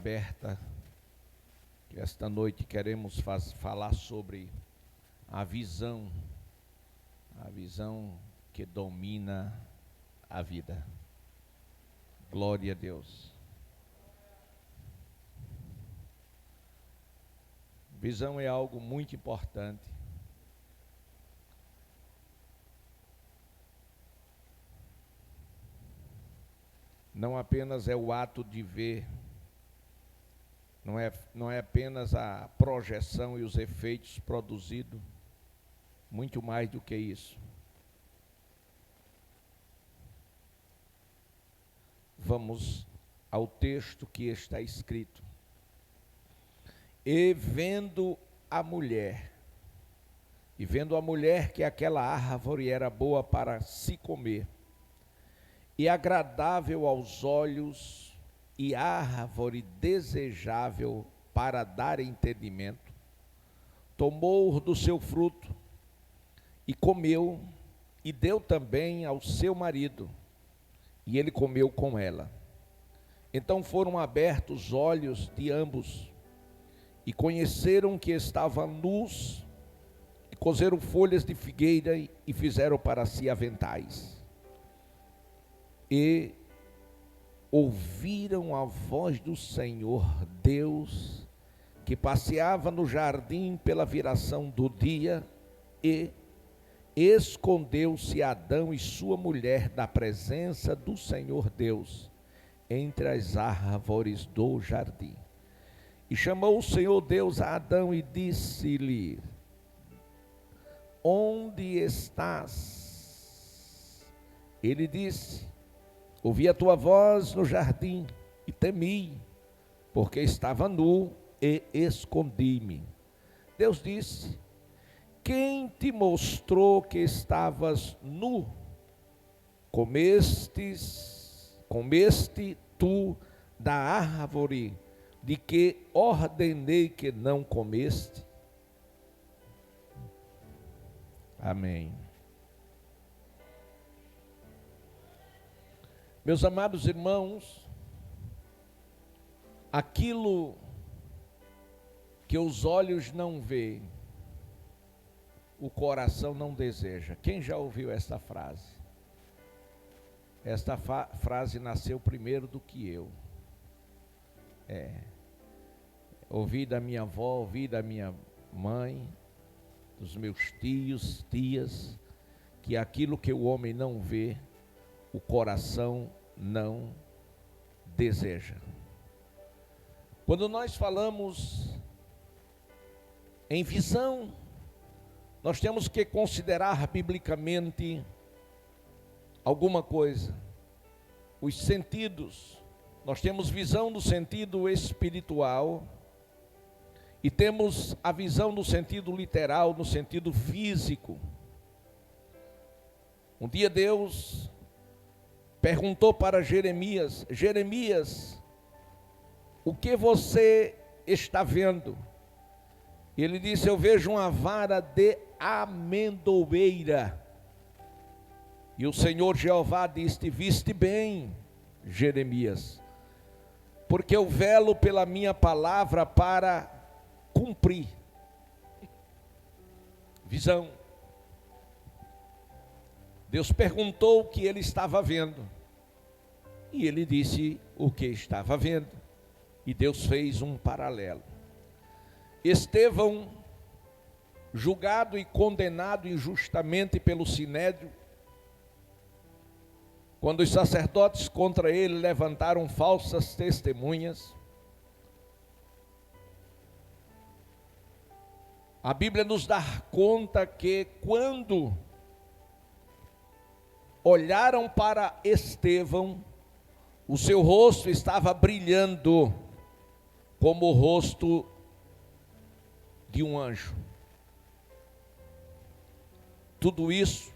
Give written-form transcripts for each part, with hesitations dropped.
Aberta, que esta noite queremos falar sobre a visão que domina a vida. Glória a Deus. Visão é algo muito importante. Não apenas é o ato de ver, não é apenas a projeção e os efeitos produzidos, muito mais do que isso. Vamos ao texto que está escrito. E vendo a mulher que aquela árvore era boa para se comer, e agradável aos olhos, e árvore desejável para dar entendimento, tomou do seu fruto, e comeu, e deu também ao seu marido, e ele comeu com ela. Então foram abertos os olhos de ambos, e conheceram que estavam nus, e cozeram folhas de figueira, e fizeram para si aventais. E ouviram a voz do Senhor Deus, que passeava no jardim pela viração do dia, e escondeu-se Adão e sua mulher da presença do Senhor Deus, entre as árvores do jardim. E chamou o Senhor Deus a Adão e disse-lhe: onde estás? Ele disse: ouvi a tua voz no jardim e temi, porque estava nu e escondi-me. Deus disse: quem te mostrou que estavas nu? Comeste tu da árvore de que ordenei que não comeste? Amém. Meus amados irmãos, aquilo que os olhos não veem, o coração não deseja. Quem já ouviu esta frase? Esta frase nasceu primeiro do que eu. Ouvi da minha avó, ouvi da minha mãe, dos meus tios, tias, que aquilo que o homem não vê, o coração não deseja. Quando nós falamos em visão, nós temos que considerar biblicamente alguma coisa. Os sentidos. Nós temos visão no sentido espiritual e temos a visão no sentido literal, no sentido físico. Um dia Deus perguntou para Jeremias: Jeremias, o que você está vendo? Ele disse: eu vejo uma vara de amendoeira. E o Senhor Jeová disse: viste bem, Jeremias, porque eu velo pela minha palavra para cumprir. Visão. Deus perguntou o que ele estava vendo, e ele disse o que estava vendo, e Deus fez um paralelo. Estevão, julgado e condenado injustamente pelo Sinédrio, quando os sacerdotes contra ele levantaram falsas testemunhas, a Bíblia nos dá conta que quando olharam para Estevão, o seu rosto estava brilhando como o rosto de um anjo. Tudo isso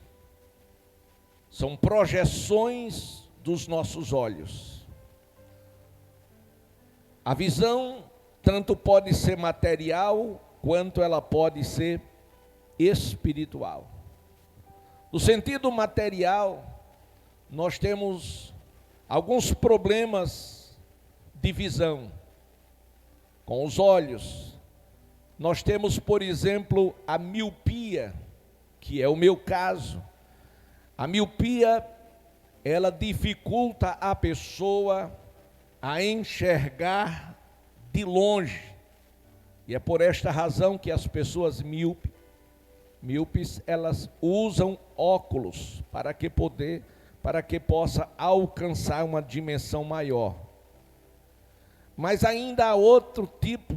são projeções dos nossos olhos. A visão tanto pode ser material, quanto ela pode ser espiritual. No sentido material, nós temos alguns problemas de visão. com os olhos. Nós temos, por exemplo, a miopia, que é o meu caso. A miopia, ela dificulta a pessoa a enxergar de longe. E é por esta razão que as pessoas míopes, elas usam óculos para que possa alcançar uma dimensão maior. Mas ainda há outro tipo,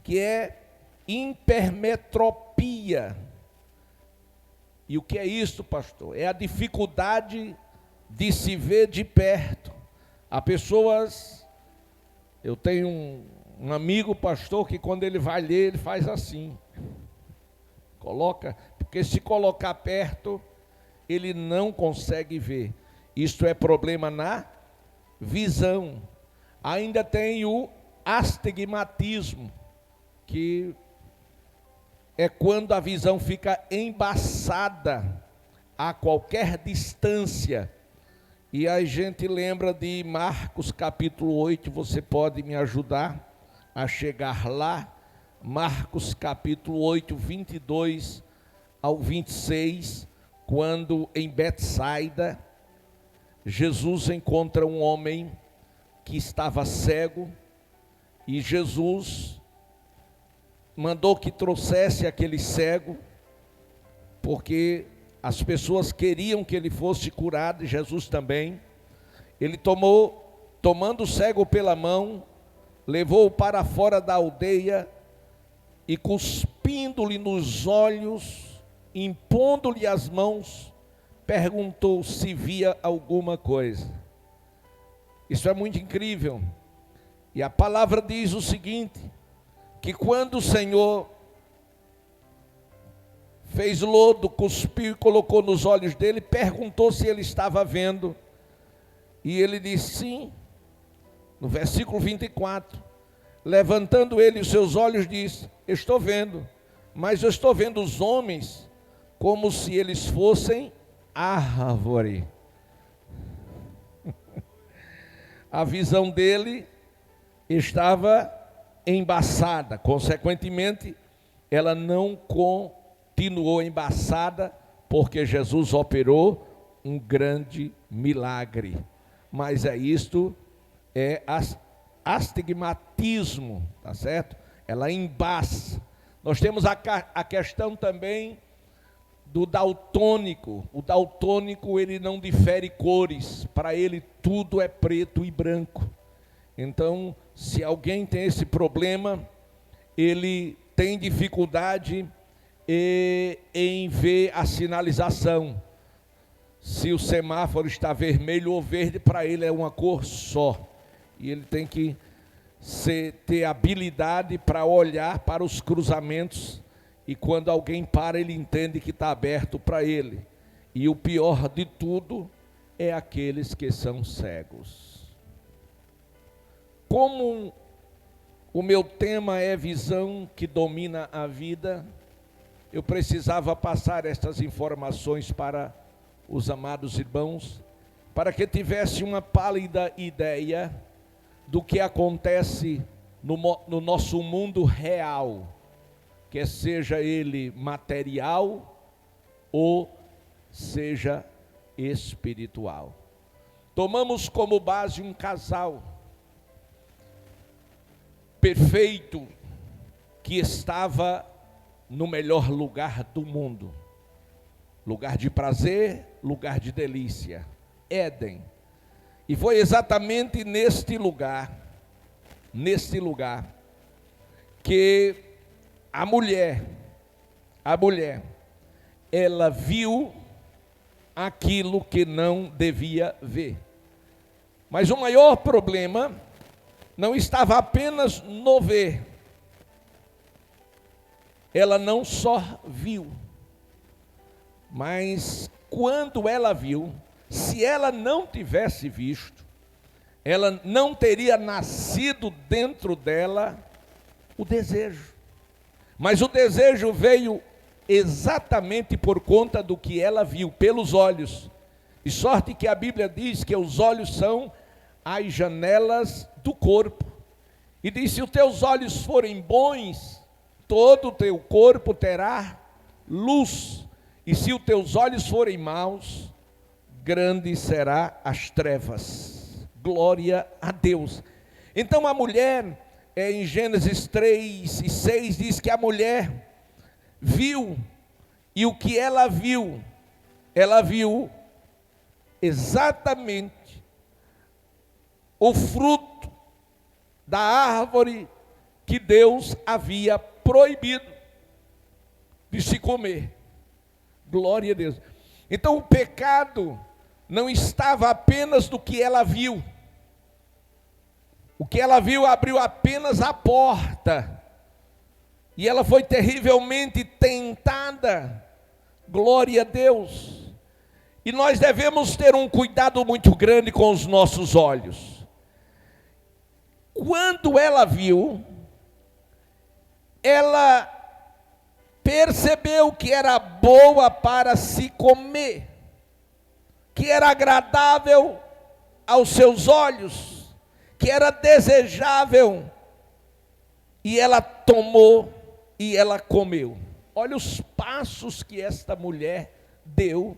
que é hipermetropia. E o que é isso, pastor? É a dificuldade de se ver de perto. Há pessoas, eu tenho um amigo pastor que quando ele vai ler, ele faz assim. Porque se colocar perto, ele não consegue ver. Isto é problema na visão. Ainda tem o astigmatismo, que é quando a visão fica embaçada a qualquer distância. E a gente lembra de Marcos capítulo 8, você pode me ajudar a chegar lá? Marcos capítulo 8, 22 ao 26, quando em Betsaida, Jesus encontra um homem que estava cego, e Jesus mandou que trouxesse aquele cego, porque as pessoas queriam que ele fosse curado, e Jesus também. Ele tomando o cego pela mão, levou-o para fora da aldeia, e cuspindo-lhe nos olhos, impondo-lhe as mãos, perguntou se via alguma coisa. Isso é muito incrível. E a palavra diz o seguinte, que quando o Senhor fez lodo, cuspiu e colocou nos olhos dele, perguntou se ele estava vendo, e ele disse sim. No versículo 24, levantando ele os seus olhos, disse: estou vendo, mas eu estou vendo os homens como se eles fossem árvore. A visão dele estava embaçada, consequentemente, ela não continuou embaçada, porque Jesus operou um grande milagre. Mas isto é astigmatismo, tá certo? Ela embaça. Nós temos a questão também do daltônico. O daltônico, ele não difere cores, para ele tudo é preto e branco. Então, se alguém tem esse problema, ele tem dificuldade em ver a sinalização. Se o semáforo está vermelho ou verde, para ele é uma cor só. E ele tem que ter habilidade para olhar para os cruzamentos, e quando alguém para, ele entende que está aberto para ele. E o pior de tudo é aqueles que são cegos. Como o meu tema é visão que domina a vida, eu precisava passar estas informações para os amados irmãos, para que tivesse uma pálida ideia do que acontece no nosso mundo real, quer seja ele material ou seja espiritual. Tomamos como base um casal perfeito, que estava no melhor lugar do mundo, lugar de prazer, lugar de delícia, Éden. E foi exatamente neste lugar, que a mulher, ela viu aquilo que não devia ver. Mas o maior problema não estava apenas no ver. Ela não só viu, mas quando ela viu, se ela não tivesse visto, ela não teria nascido dentro dela o desejo. Mas o desejo veio exatamente por conta do que ela viu, pelos olhos. De sorte que a Bíblia diz que os olhos são as janelas do corpo. E diz: se os teus olhos forem bons, todo o teu corpo terá luz. E se os teus olhos forem maus, grande será as trevas. Glória a Deus. Então a mulher, em Gênesis 3 e 6, diz que a mulher viu, e o que ela viu exatamente o fruto da árvore que Deus havia proibido de se comer. Glória a Deus. Então o pecado não estava apenas no que ela viu. O que ela viu abriu apenas a porta. E ela foi terrivelmente tentada. Glória a Deus. E nós devemos ter um cuidado muito grande com os nossos olhos. Quando ela viu, ela percebeu que era boa para se comer, que era agradável aos seus olhos, que era desejável, e ela tomou e ela comeu. Olha os passos que esta mulher deu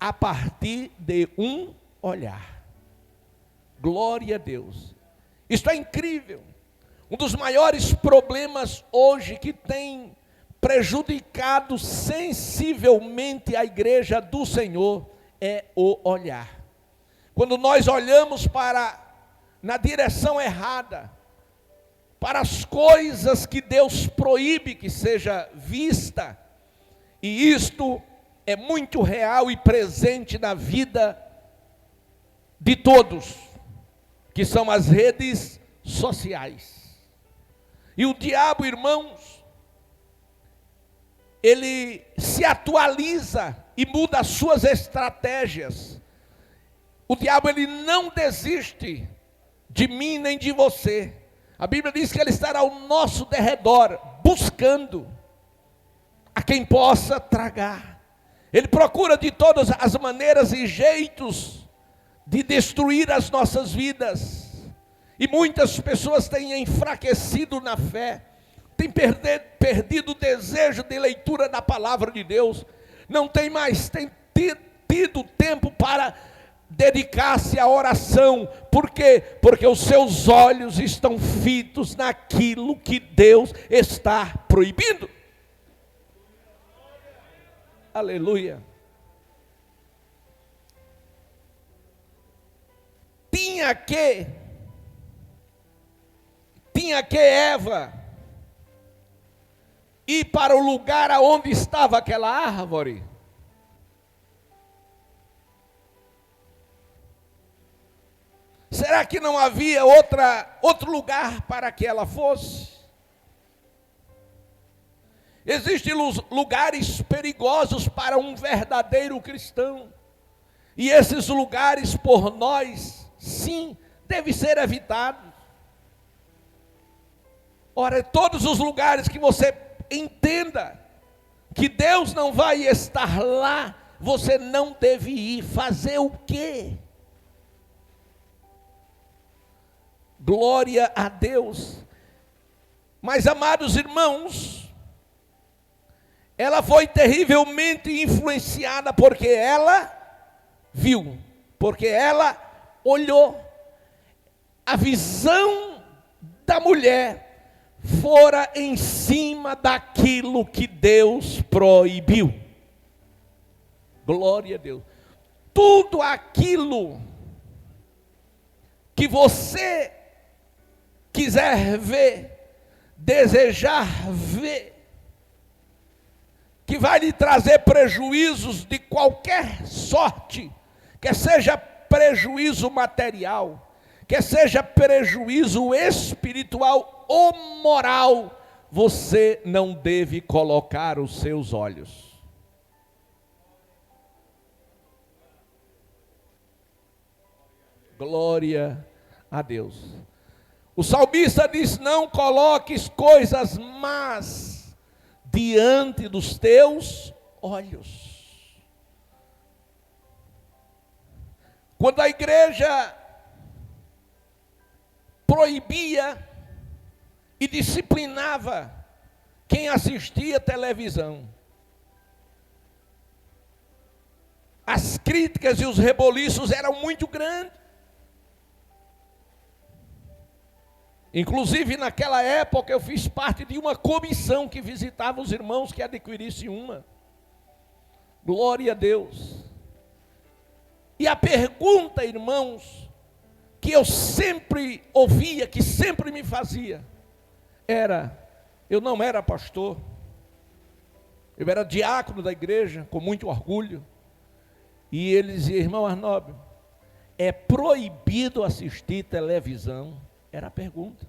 a partir de um olhar. Glória a Deus. Isto é incrível. Um dos maiores problemas hoje que tem prejudicado sensivelmente a igreja do Senhor é o olhar. Quando nós olhamos na direção errada, para as coisas que Deus proíbe que seja vista, e isto é muito real e presente na vida de todos, que são as redes sociais. E o diabo, irmãos, ele se atualiza e muda as suas estratégias. O diabo, ele não desiste de mim nem de você. A Bíblia diz que ele estará ao nosso derredor, buscando a quem possa tragar. Ele procura de todas as maneiras e jeitos de destruir as nossas vidas. E muitas pessoas têm enfraquecido na fé, têm perdido o desejo de leitura da palavra de Deus, não tem mais tido tempo para dedicar-se à oração. Por quê? Porque os seus olhos estão fitos naquilo que Deus está proibindo. Aleluia. Tinha que Eva ir para o lugar aonde estava aquela árvore. Será que não havia outro lugar para que ela fosse? Existem lugares perigosos para um verdadeiro cristão. E esses lugares por nós, sim, devem ser evitados. Ora, todos os lugares que você entenda que Deus não vai estar lá, você não deve ir. Fazer o quê? Glória a Deus. Mas, amados irmãos, ela foi terrivelmente influenciada porque ela viu, porque ela olhou. A visão da mulher fora em cima daquilo que Deus proibiu. Glória a Deus. Tudo aquilo que você quiser ver, desejar ver, que vai lhe trazer prejuízos de qualquer sorte, quer seja prejuízo material, quer seja prejuízo espiritual ou moral, você não deve colocar os seus olhos. Glória a Deus. O salmista diz: não coloques coisas más diante dos teus olhos. Quando a igreja proibia e disciplinava quem assistia televisão. As críticas e os reboliços eram muito grandes. Inclusive, naquela época, eu fiz parte de uma comissão que visitava os irmãos que adquirissem uma. Glória a Deus. E a pergunta, irmãos, que eu sempre ouvia, que sempre me fazia, era, eu não era pastor, eu era diácono da igreja, com muito orgulho, e ele dizia, irmão Arnóbio, é proibido assistir televisão? Era a pergunta.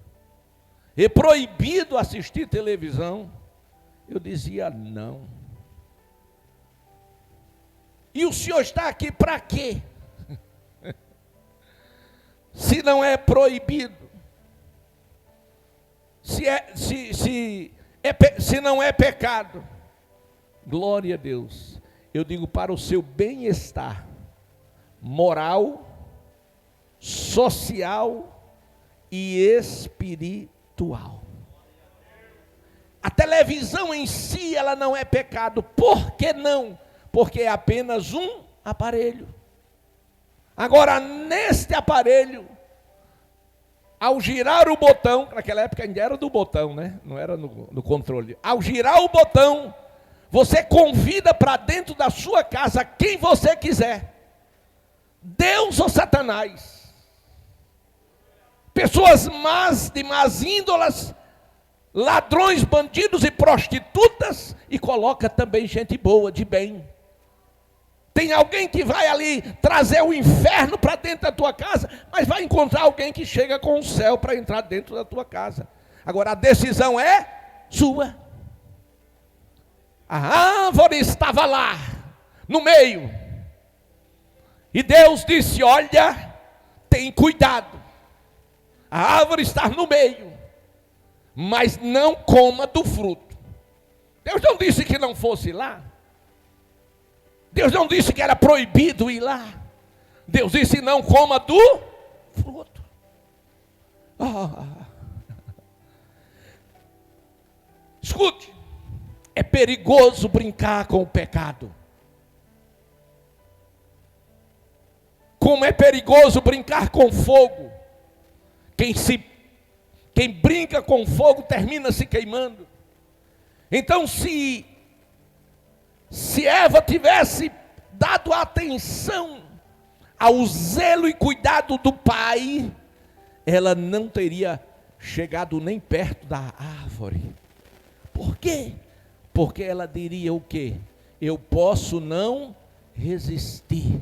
É proibido assistir televisão? Eu dizia não. E o senhor está aqui para quê? Se não é proibido, se não é pecado, glória a Deus. Eu digo para o seu bem-estar moral, social e espiritual. A televisão em si, ela não é pecado. Por que não? Porque é apenas um aparelho. Agora, neste aparelho, ao girar o botão, naquela época ainda era do botão, né? Não era no controle. Ao girar o botão, você convida para dentro da sua casa quem você quiser. Deus ou Satanás. Pessoas más, de más índolas, ladrões, bandidos e prostitutas, e coloca também gente boa, de bem. Tem alguém que vai ali trazer o inferno para dentro da tua casa, mas vai encontrar alguém que chega com o céu para entrar dentro da tua casa. Agora a decisão é sua. A árvore estava lá, no meio, e Deus disse, olha, tem cuidado, a árvore está no meio, mas não coma do fruto. Deus não disse que não fosse lá. Deus não disse que era proibido ir lá. Deus disse, não coma do fruto. Escute, é perigoso brincar com o pecado. Como é perigoso brincar com fogo. Quem brinca com fogo termina se queimando. Então, se Eva tivesse dado atenção ao zelo e cuidado do pai, ela não teria chegado nem perto da árvore. Por quê? Porque ela diria o quê? Eu posso não resistir.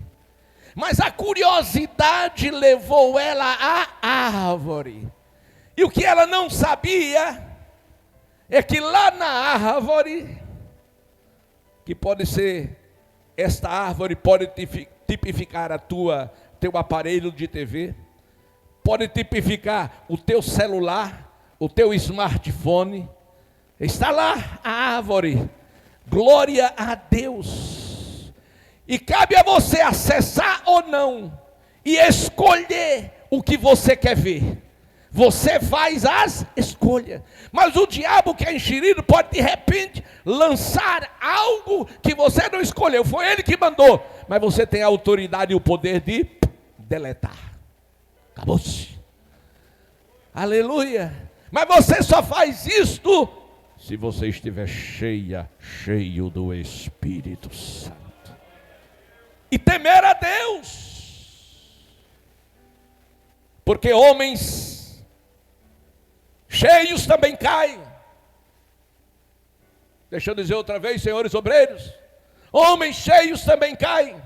Mas a curiosidade levou ela à árvore. E o que ela não sabia é que lá na árvore, que pode ser, esta árvore pode tipificar teu aparelho de TV, pode tipificar o teu celular, o teu smartphone, está lá a árvore, glória a Deus, e cabe a você acessar ou não, e escolher o que você quer ver. Você faz as escolhas, mas o diabo que é enxerido pode de repente lançar algo que você não escolheu, foi ele que mandou, mas você tem a autoridade e o poder de deletar. Acabou-se. Aleluia. Mas você só faz isto se você estiver cheio do Espírito Santo. E temer a Deus. Porque homens cheios também caem. Deixa eu dizer outra vez, senhores obreiros, homens cheios também caem.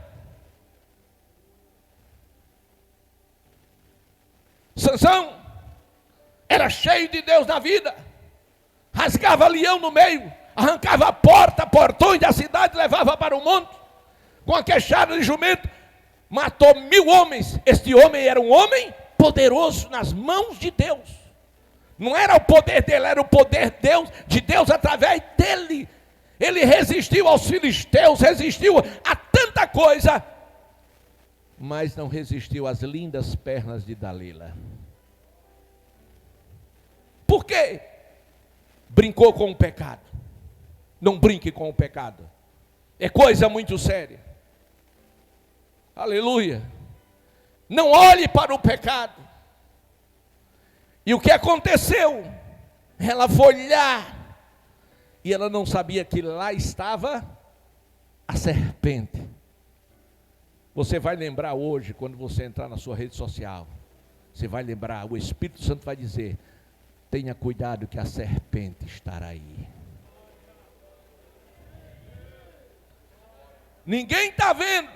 Sansão era cheio de Deus na vida, rasgava leão no meio, arrancava portões da cidade, levava para o monte, com a queixada de jumento, matou 1000 homens. Este homem era um homem poderoso nas mãos de Deus. Não era o poder dele, era o poder de Deus através dele. Ele resistiu aos filisteus, resistiu a tanta coisa, mas não resistiu às lindas pernas de Dalila. Por quê? brincou com o pecado. Não brinque com o pecado. É coisa muito séria. Aleluia. Não olhe para o pecado. E o que aconteceu? Ela foi olhar e ela não sabia que lá estava a serpente. Você vai lembrar hoje, quando você entrar na sua rede social, você vai lembrar, o Espírito Santo vai dizer: tenha cuidado que a serpente estará aí. Ninguém está vendo.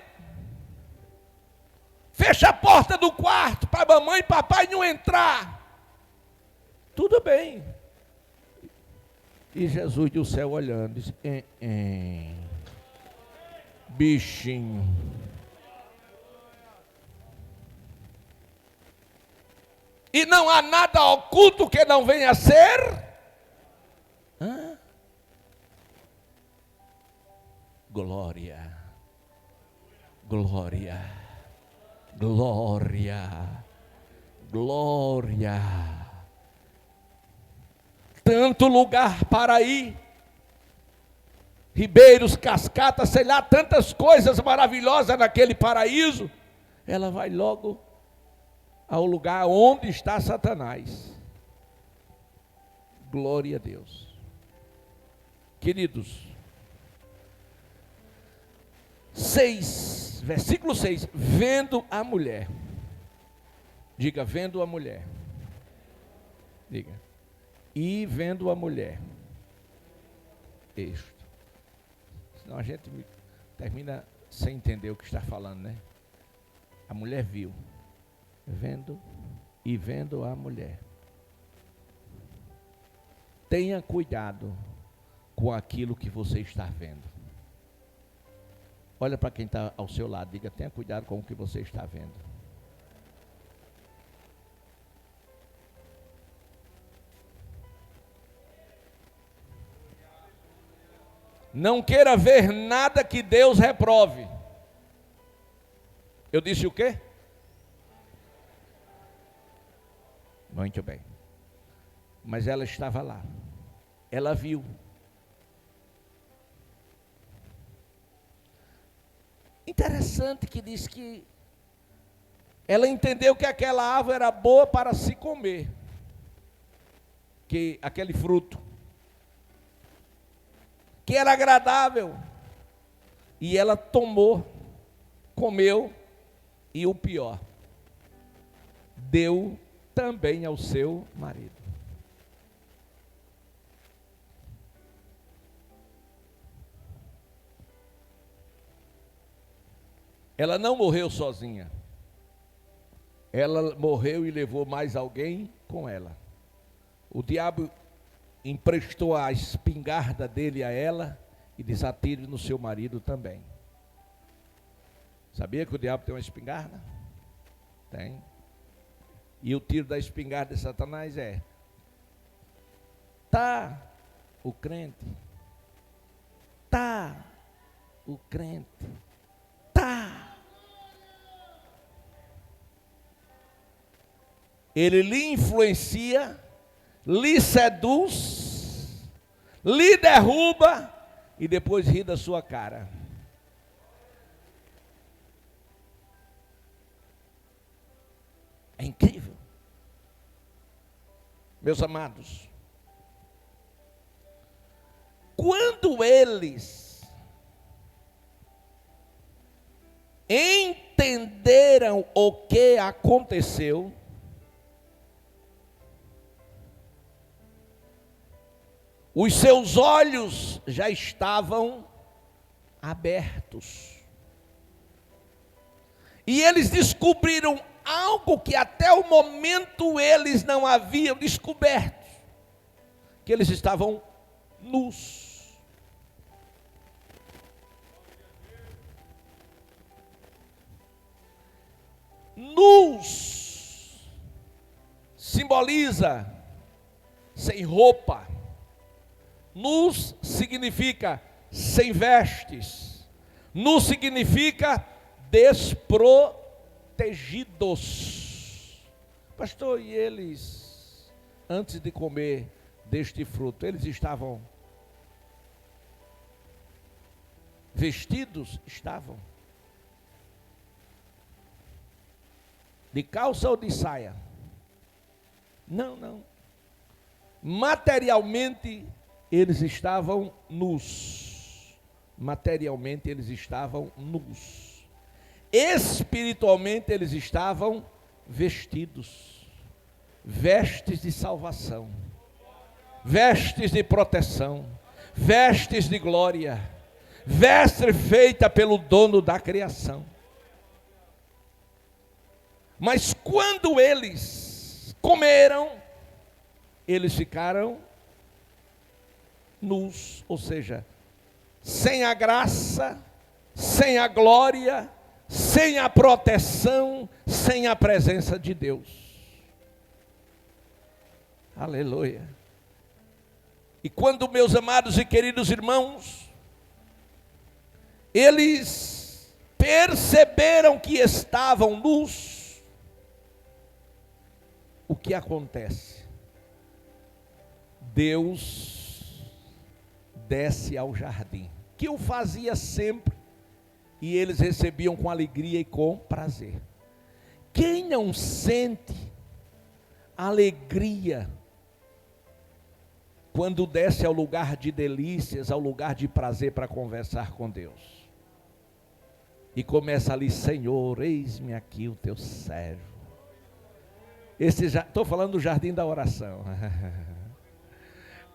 Fecha a porta do quarto para mamãe e papai não entrar. Tudo bem. E Jesus do céu olhando, disse: bichinho. E não há nada oculto que não venha a ser. Glória, glória, glória, glória. Tanto lugar para ir, ribeiros, cascatas, sei lá, tantas coisas maravilhosas naquele paraíso. Ela vai logo ao lugar onde está Satanás. Glória a Deus. Queridos, 6, versículo 6, vendo a mulher. Diga, vendo a mulher. Diga. E vendo a mulher. Isto. Senão a gente termina sem entender o que está falando, né? A mulher viu. Vendo e vendo a mulher. Tenha cuidado com aquilo que você está vendo. Olha para quem está ao seu lado, diga: tenha cuidado com o que você está vendo. Não queira ver nada que Deus reprove. Eu disse o quê? Muito bem. Mas ela estava lá. Ela viu. Interessante que diz que ela entendeu que aquela árvore era boa para se comer. Que aquele fruto. Que era agradável. E ela tomou, comeu, e o pior, deu também ao seu marido. Ela não morreu sozinha. Ela morreu e levou mais alguém com ela. O diabo emprestou a espingarda dele a ela e disse: atire no seu marido também. Sabia que o diabo tem uma espingarda? Tem. E o tiro da espingarda de Satanás é: tá o crente, tá o crente, tá. Ele lhe influencia, lhe seduz, lhe derruba e depois ri da sua cara. É incrível. Meus amados, quando eles entenderam o que aconteceu, os seus olhos já estavam abertos. E eles descobriram algo que até o momento eles não haviam descoberto. Que eles estavam nus. Nus simboliza sem roupa. Nus significa sem vestes. Nus significa desprotegidos. Pastor, e eles, antes de comer deste fruto? Eles estavam vestidos? Estavam. De calça ou de saia? Não, não. Materialmente, eles estavam nus. Materialmente, eles estavam nus. Espiritualmente, eles estavam vestidos. Vestes de salvação. Vestes de proteção. Vestes de glória. Veste feita pelo dono da criação. Mas quando eles comeram, eles ficaram nus, ou seja, sem a graça, sem a glória, sem a proteção, sem a presença de Deus. Aleluia. E quando, meus amados e queridos irmãos, eles perceberam que estavam nus, o que acontece? Deus desce ao jardim, que o fazia sempre, e eles recebiam com alegria e com prazer. Quem não sente alegria quando desce ao lugar de delícias, ao lugar de prazer para conversar com Deus? E começa ali: Senhor, eis-me aqui o teu servo. Estou falando do jardim da oração.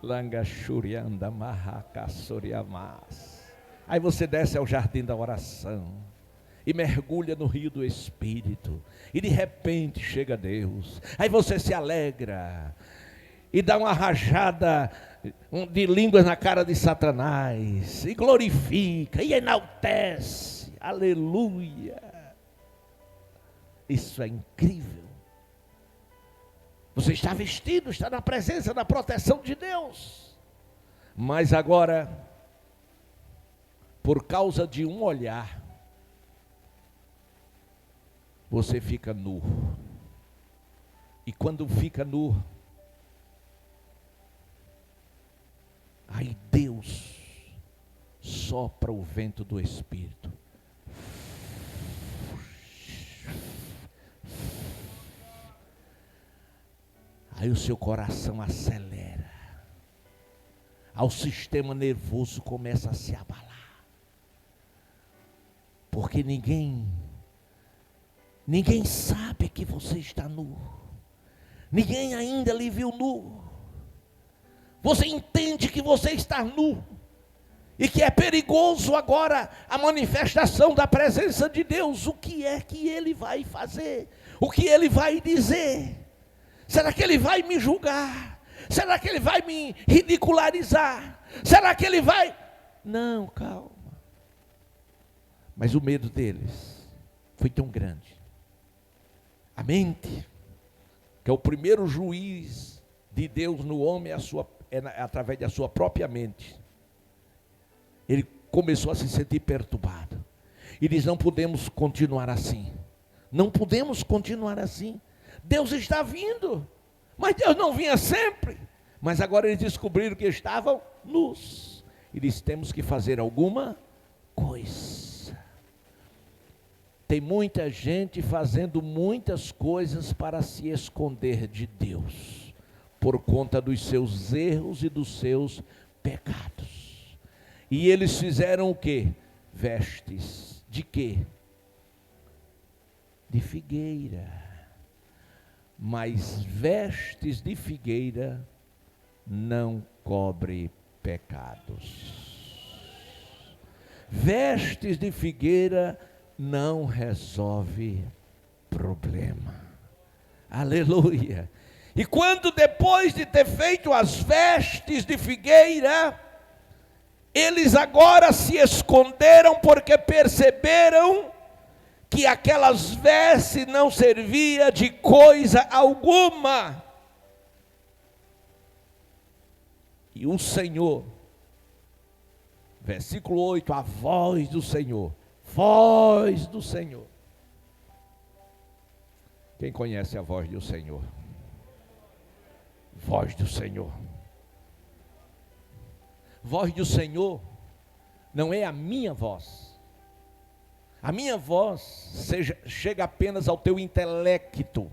Langachurianda Mahakassoriamas. Aí você desce ao jardim da oração e mergulha no rio do Espírito, e de repente chega Deus. Aí você se alegra e dá uma rajada de línguas na cara de Satanás, e glorifica e enaltece. Aleluia! Isso é incrível. Você está vestido, está na presença, na proteção de Deus. Mas agora, por causa de um olhar, você fica nu. E quando fica nu, aí Deus sopra o vento do Espírito. Aí o seu coração acelera. Aí o sistema nervoso começa a se abalar. Porque ninguém sabe que você está nu. Ninguém ainda lhe viu nu. Você entende que você está nu. E que é perigoso agora a manifestação da presença de Deus. O que é que Ele vai fazer? O que Ele vai dizer? Será que Ele vai me julgar? Será que Ele vai me ridicularizar? Será que Ele vai... Não, calma. Mas o medo deles foi tão grande. A mente, que é o primeiro juiz de Deus no homem, é através da sua própria mente. Ele começou a se sentir perturbado. E diz: não podemos continuar assim. Não podemos continuar assim. Deus está vindo, mas Deus não vinha sempre. Mas agora eles descobriram que estavam nus. E disse: temos que fazer alguma coisa. Tem muita gente fazendo muitas coisas para se esconder de Deus, por conta dos seus erros e dos seus pecados. E eles fizeram o quê? Vestes de quê? De figueira. Mas vestes de figueira não cobre pecados. Vestes de figueira não resolve problema. Aleluia. E quando, depois de ter feito as vestes de figueira, eles agora se esconderam, porque perceberam que aquelas vestes não servia de coisa alguma. E o Senhor, versículo 8, a voz do Senhor. Voz do Senhor. Quem conhece a voz do Senhor? Voz do Senhor. Voz do Senhor não é a minha voz. A minha voz chega apenas ao teu intelecto.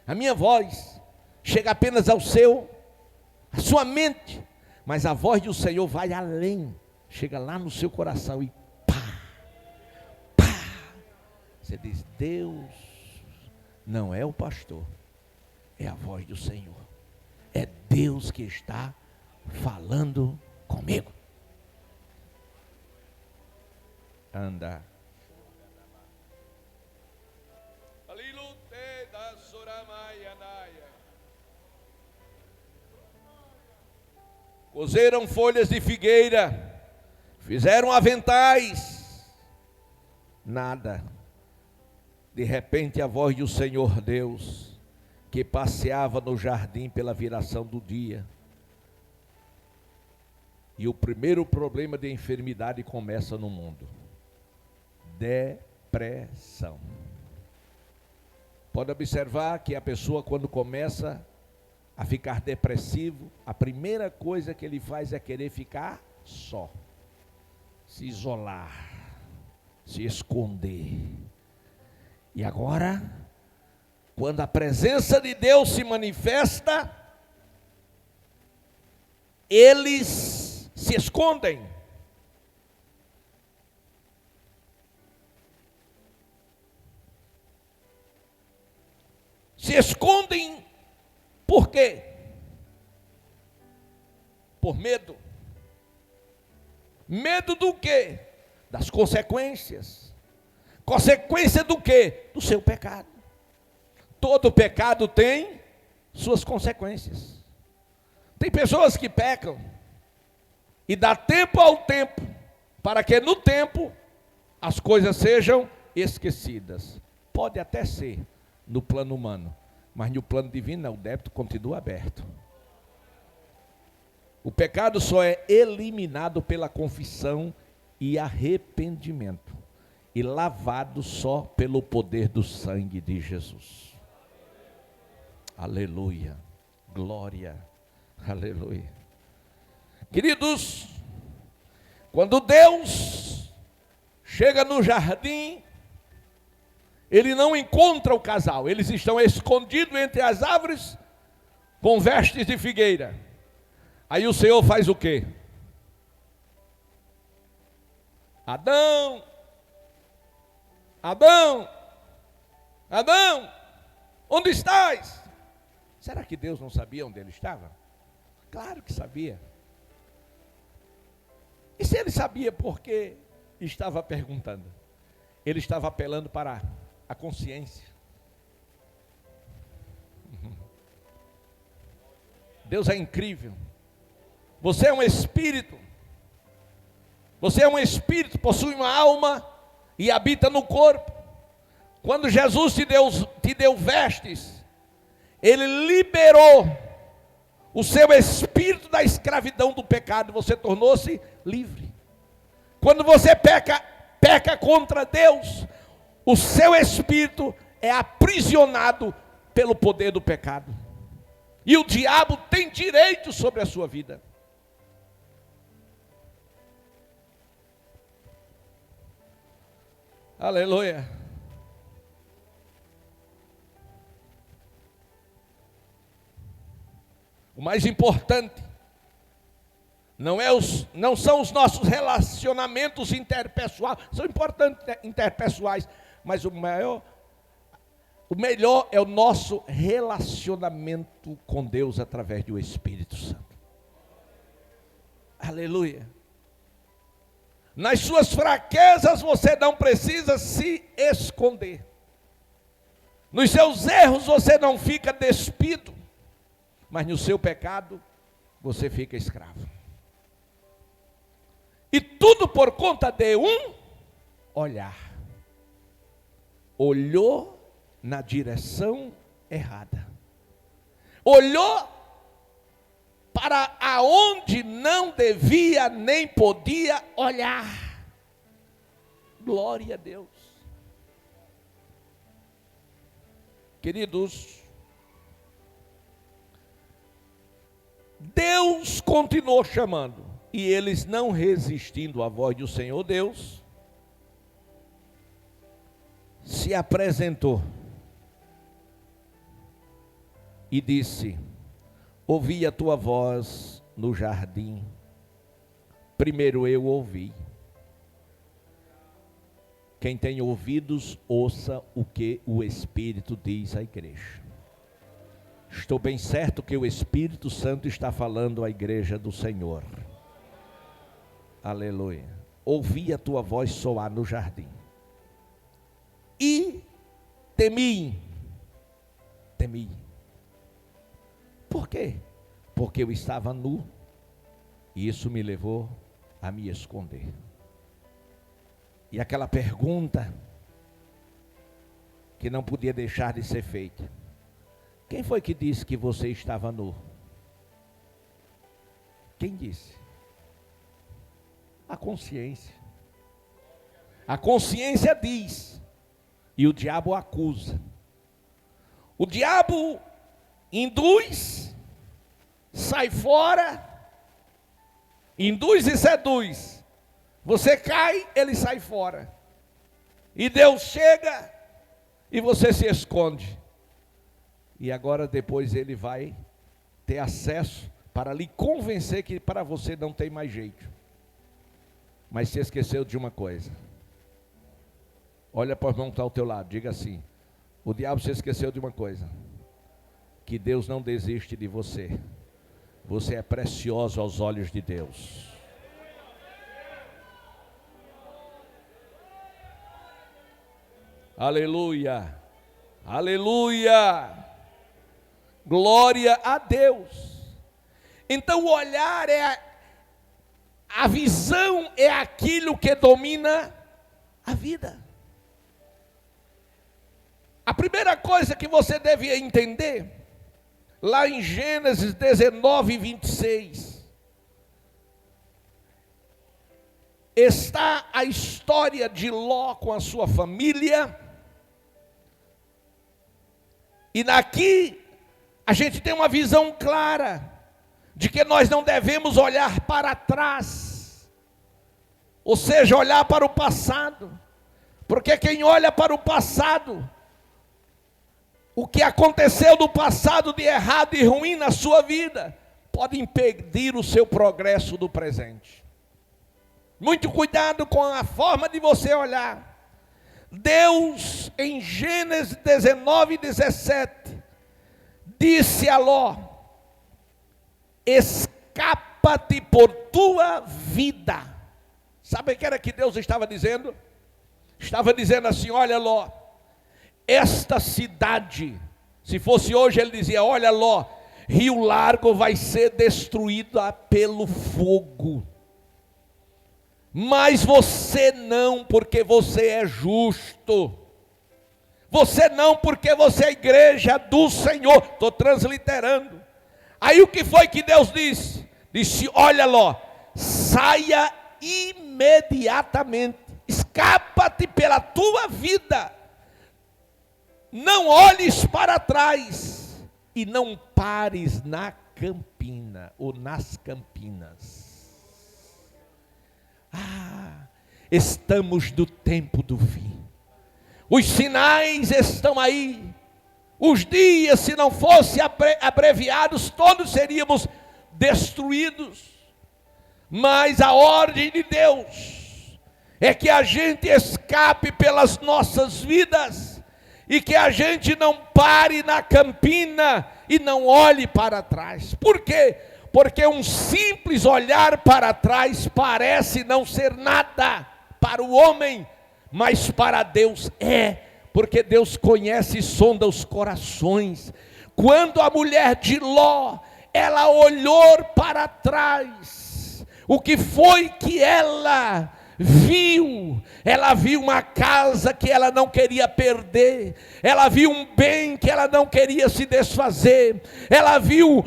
A minha voz chega apenas à sua mente. Mas a voz do Senhor vai além. Chega lá no seu coração e pá, pá. Você diz, Deus não é o pastor, é a voz do Senhor. É Deus que está falando comigo. Anda. Cozeram folhas de figueira, fizeram aventais, nada. De repente a voz do Senhor Deus, que passeava no jardim pela viração do dia. E o primeiro problema de enfermidade começa no mundo: depressão. Pode observar que a pessoa, quando começa a ficar depressivo, a primeira coisa que ele faz é querer ficar só, se isolar, se esconder. E agora, quando a presença de Deus se manifesta, eles se escondem. Se escondem por quê? Por medo. Medo do quê? Das consequências. Consequência do quê? Do seu pecado. Todo pecado tem suas consequências. Tem pessoas que pecam e dá tempo ao tempo, para que no tempo as coisas sejam esquecidas. Pode até ser no plano humano, mas no plano divino não, o débito continua aberto. O pecado só é eliminado pela confissão e arrependimento, e lavado só pelo poder do sangue de Jesus. Aleluia, glória, aleluia. Queridos, quando Deus chega no jardim, Ele não encontra o casal, eles estão escondidos entre as árvores com vestes de figueira. Aí o Senhor faz o quê? Adão, Adão, Adão, onde estás? Será que Deus não sabia onde ele estava? Claro que sabia. E se ele sabia, por que estava perguntando? Ele estava apelando para a consciência. Deus é incrível. Você é um espírito. Você é um espírito, possui uma alma e habita no corpo. Quando Jesus te deu vestes, Ele liberou o seu espírito da escravidão do pecado. Você tornou-se livre. Quando você peca contra Deus, o seu espírito é aprisionado pelo poder do pecado. E o diabo tem direito sobre a sua vida. Aleluia. O mais importante não são os nossos relacionamentos interpessoais, são importantes, né, interpessoais, mas o melhor é o nosso relacionamento com Deus através do Espírito Santo. Aleluia. Nas suas fraquezas você não precisa se esconder. Nos seus erros você não fica despido, mas no seu pecado você fica escravo. E tudo por conta de um olhar. Olhou na direção errada. Olhou para aonde não devia nem podia olhar. Glória a Deus. Queridos, Deus continuou chamando. E eles, não resistindo à voz do Senhor Deus, se apresentou e disse: ouvi a tua voz no jardim, primeiro eu ouvi. Quem tem ouvidos, ouça o que o Espírito diz à igreja. Estou bem certo que o Espírito Santo está falando à igreja do Senhor. Aleluia. Ouvi a tua voz soar no jardim. E temi. Por quê? Porque eu estava nu. E isso me levou a me esconder. E aquela pergunta que não podia deixar de ser feita: quem foi que disse que você estava nu? Quem disse? A consciência. A consciência diz, e o diabo acusa. O diabo induz, sai fora, induz e seduz. Você cai, ele sai fora. E Deus chega e você se esconde. E agora depois ele vai ter acesso para lhe convencer que para você não tem mais jeito. Mas se esqueceu de uma coisa. Olha para o irmão que está ao teu lado, diga assim: o diabo se esqueceu de uma coisa, que Deus não desiste de você. Você é precioso aos olhos de Deus. Aleluia, aleluia, glória a Deus. Então o olhar a visão é aquilo que domina a vida. A primeira coisa que você deve entender, lá em Gênesis 19, 26, está a história de Ló com a sua família. E daqui a gente tem uma visão clara de que nós não devemos olhar para trás, ou seja, olhar para o passado, porque quem olha para o passado, o que aconteceu no passado de errado e ruim na sua vida, pode impedir o seu progresso do presente. Muito cuidado com a forma de você olhar. Deus, em Gênesis 19, 17, disse a Ló: escapa-te por tua vida. Sabe o que era que Deus estava dizendo? Estava dizendo assim: olha Ló, esta cidade, se fosse hoje ele dizia: olha Ló, Rio Largo vai ser destruída pelo fogo. Mas você não, porque você é justo. Você não, porque você é igreja do Senhor. Estou transliterando. Aí o que foi que Deus disse? Disse: olha Ló, saia imediatamente, escapa-te pela tua vida, não olhes para trás e não pares na campina ou nas campinas. Estamos no tempo do fim. Os sinais estão aí. Os dias, se não fossem abreviados, todos seríamos destruídos. Mas a ordem de Deus é que a gente escape pelas nossas vidas e que a gente não pare na campina e não olhe para trás. Por quê? Porque um simples olhar para trás parece não ser nada para o homem, mas para Deus é, porque Deus conhece e sonda os corações. Quando a mulher de Ló, ela olhou para trás, o que foi que ela viu? Ela viu uma casa que ela não queria perder, ela viu um bem que ela não queria se desfazer, ela viu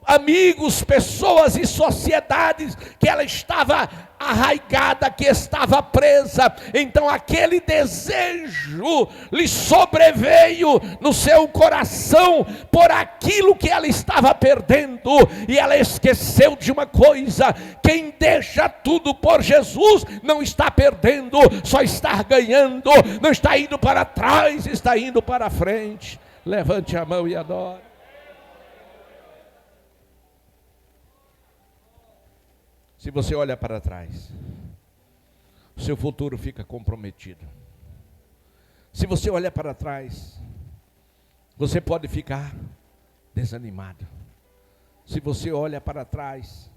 amigos, pessoas e sociedades que ela estava arraigada, que estava presa. Então aquele desejo lhe sobreveio no seu coração por aquilo que ela estava perdendo, e ela esqueceu de uma coisa: quem deixa tudo por Jesus não está perdendo, só está ganhando, não está indo para trás, está indo para frente. Levante a mão e adore. Se você olha para trás, o seu futuro fica comprometido. Se você olha para trás, você pode ficar desanimado. Se você olha para trás,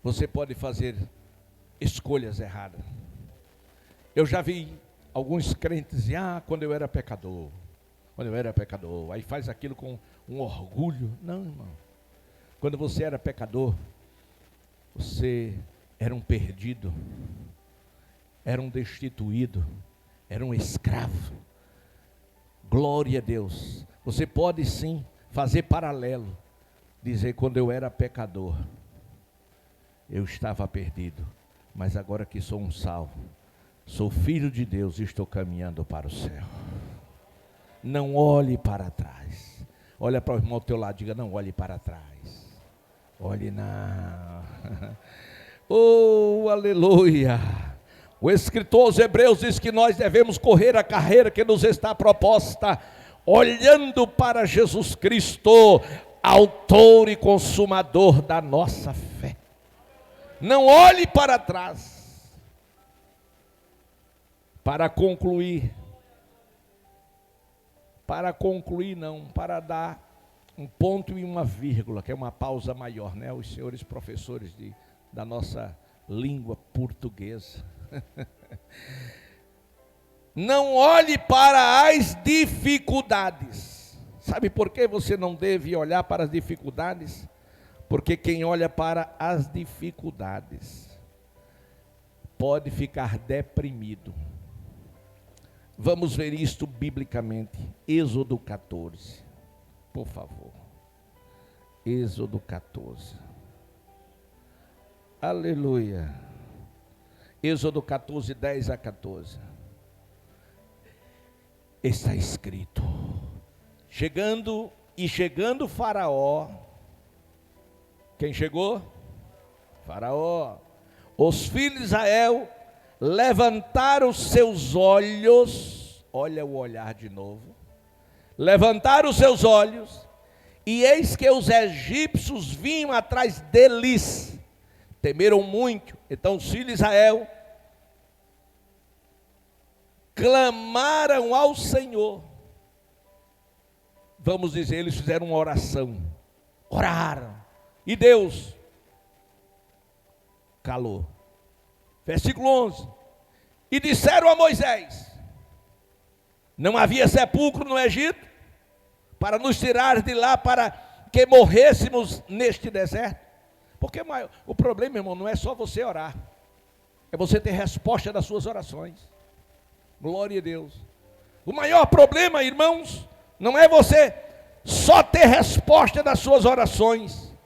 você pode fazer escolhas erradas. Eu já vi alguns crentes dizer: quando eu era pecador, aí faz aquilo com um orgulho. Não, irmão. Quando você era pecador, você era um perdido, era um destituído, era um escravo. Glória a Deus. Você pode sim fazer paralelo, dizer: quando eu era pecador, eu estava perdido, mas agora que sou um salvo, sou filho de Deus e estou caminhando para o céu. Não olhe para trás. Olha para o irmão ao teu lado, diga: não olhe para trás. Olhe não. Oh, aleluia. O escritor aos Hebreus diz que nós devemos correr a carreira que nos está proposta, olhando para Jesus Cristo, autor e consumador da nossa fé. Não olhe para trás. Para concluir não, para dar um ponto e uma vírgula, que é uma pausa maior, né? Os senhores professores da nossa língua portuguesa. Não olhe para as dificuldades. Sabe por que você não deve olhar para as dificuldades? Porque quem olha para as dificuldades pode ficar deprimido. Vamos ver isto biblicamente. Êxodo 14. Por favor. Êxodo 14. Aleluia. Êxodo 14, 10 a 14. Está escrito: chegando Faraó. Quem chegou? Faraó. Os filhos de Israel levantaram seus olhos. Olha o olhar de novo. Levantaram seus olhos, e eis que os egípcios vinham atrás deles. Temeram muito. Então os filhos de Israel clamaram ao Senhor. Vamos dizer, eles fizeram uma oração, oraram, e Deus calou. Versículo 11. E disseram a Moisés: não havia sepulcro no Egito, para nos tirar de lá, para que morrêssemos neste deserto? Porque o problema, irmão, não é só você orar, é você ter resposta das suas orações. Glória a Deus. O maior problema, irmãos, não é você só ter resposta das suas orações,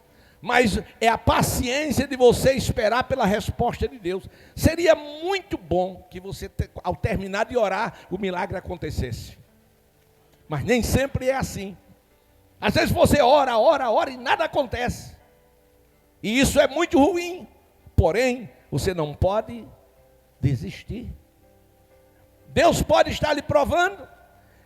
mas é a paciência de você esperar pela resposta de Deus. Seria muito bom que você, ao terminar de orar, o milagre acontecesse. Mas nem sempre é assim. Às vezes você ora e nada acontece. E isso é muito ruim. Porém, você não pode desistir. Deus pode estar lhe provando.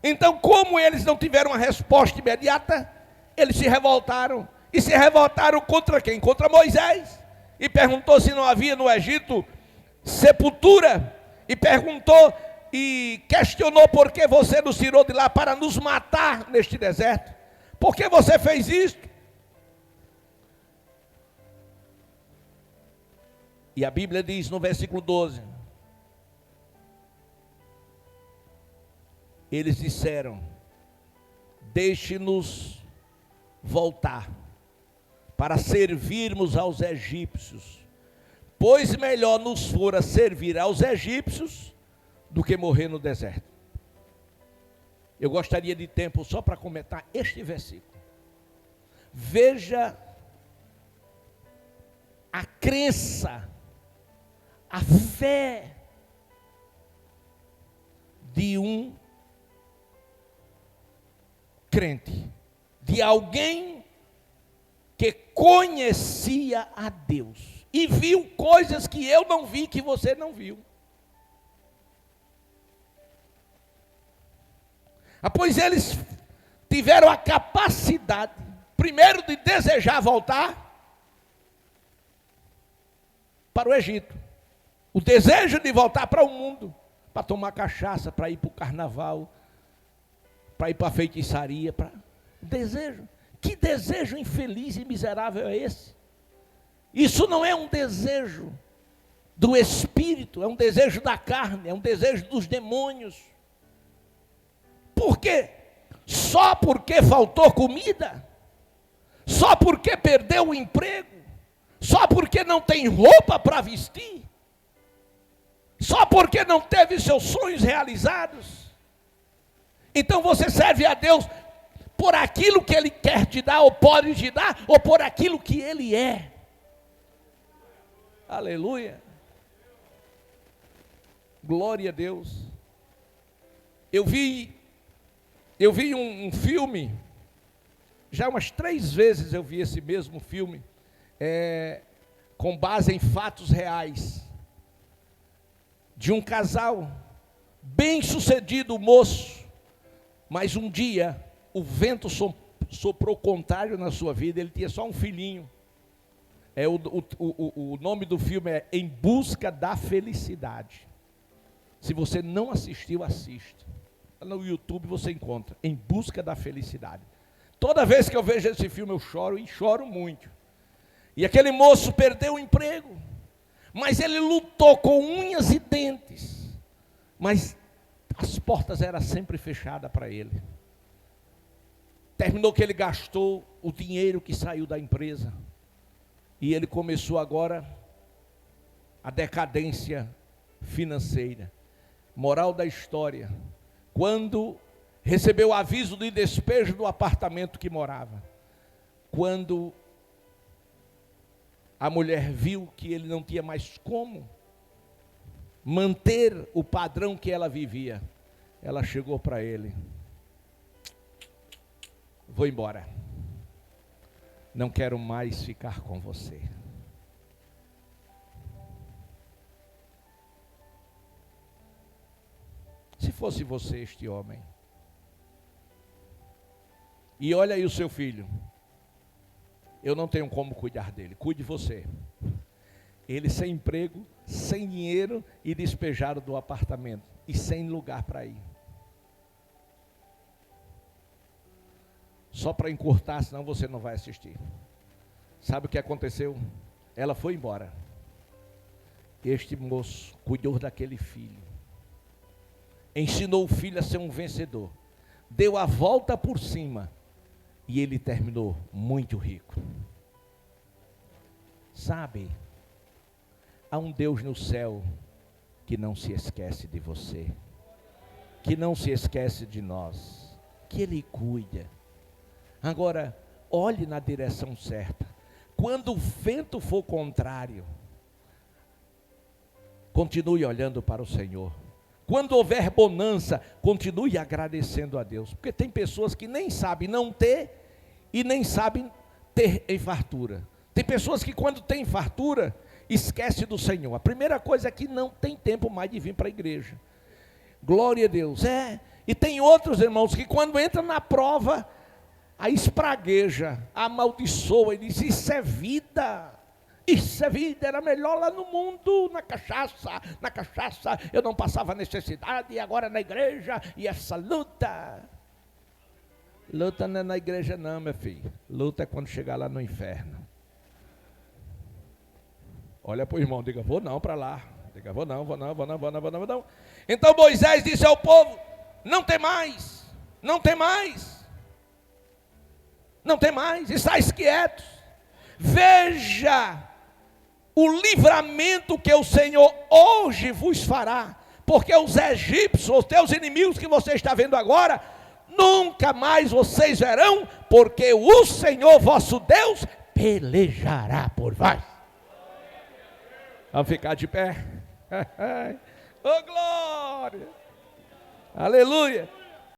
Então, como eles não tiveram uma resposta imediata, eles se revoltaram. E se revoltaram contra quem? Contra Moisés. E perguntou se não havia no Egito sepultura. E perguntou e questionou: por que você nos tirou de lá para nos matar neste deserto? Por que você fez isto? E a Bíblia diz no versículo 12: eles disseram: deixe-nos voltar para servirmos aos egípcios, pois melhor nos fora servir aos egípcios do que morrer no deserto. Eu gostaria de tempo só para comentar este versículo. Veja a crença, a fé de um crente, de alguém que conhecia a Deus e viu coisas que eu não vi, que você não viu. Pois eles tiveram a capacidade, primeiro, de desejar voltar para o Egito. O desejo de voltar para o mundo, para tomar cachaça, para ir para o carnaval, para ir para a feitiçaria. Desejo. Que desejo infeliz e miserável é esse? Isso não é um desejo do espírito, é um desejo da carne, é um desejo dos demônios. Por quê? Só porque faltou comida? Só porque perdeu o emprego? Só porque não tem roupa para vestir? Só porque não teve seus sonhos realizados? Então você serve a Deus por aquilo que Ele quer te dar, ou pode te dar, ou por aquilo que Ele é. Aleluia. Glória a Deus. Eu vi um filme, já umas 3 vezes eu vi esse mesmo filme, com base em fatos reais, de um casal, bem sucedido moço, mas um dia o vento soprou contrário na sua vida, ele tinha só um filhinho. O nome do filme é Em Busca da Felicidade. Se você não assistiu, assista. No YouTube você encontra, Em Busca da Felicidade. Toda vez que eu vejo esse filme eu choro, e choro muito. E aquele moço perdeu o emprego, mas ele lutou com unhas e dentes, mas as portas eram sempre fechadas para ele. Terminou que ele gastou o dinheiro que saiu da empresa, e ele começou agora a decadência financeira. Moral da história: quando recebeu o aviso de despejo do apartamento que morava, quando a mulher viu que ele não tinha mais como manter o padrão que ela vivia, ela chegou para ele: vou embora, não quero mais ficar com você. Se fosse você este homem, e olha aí o seu filho, eu não tenho como cuidar dele, cuide você. Ele sem emprego, sem dinheiro e despejado do apartamento, e sem lugar para ir. Só para encurtar, senão você não vai assistir. Sabe o que aconteceu? Ela foi embora. Este moço cuidou daquele filho, ensinou o filho a ser um vencedor, deu a volta por cima, e ele terminou muito rico. Sabe, há um Deus no céu que não se esquece de você, que não se esquece de nós, que Ele cuida. Agora, olhe na direção certa. Quando o vento for contrário, continue olhando para o Senhor. Quando houver bonança, continue agradecendo a Deus. Porque tem pessoas que nem sabem não ter e nem sabem ter em fartura. Tem pessoas que quando tem fartura, esquece do Senhor. A primeira coisa é que não tem tempo mais de vir para a igreja. Glória a Deus. E tem outros irmãos que quando entra na prova, a espragueja, amaldiçoa e diz: isso é vida. Isso é vida, era melhor lá no mundo, na cachaça eu não passava necessidade, e agora na igreja, e essa luta. Luta não é na igreja não, meu filho, luta é quando chegar lá no inferno. Olha para o irmão, diga: vou não para lá, diga: vou não. Então Moisés disse ao povo: não tem mais, estáis quietos, veja o livramento que o Senhor hoje vos fará, porque os egípcios, os teus inimigos que você está vendo agora, nunca mais vocês verão, porque o Senhor vosso Deus pelejará por vós. Vamos ficar de pé. Oh glória, aleluia.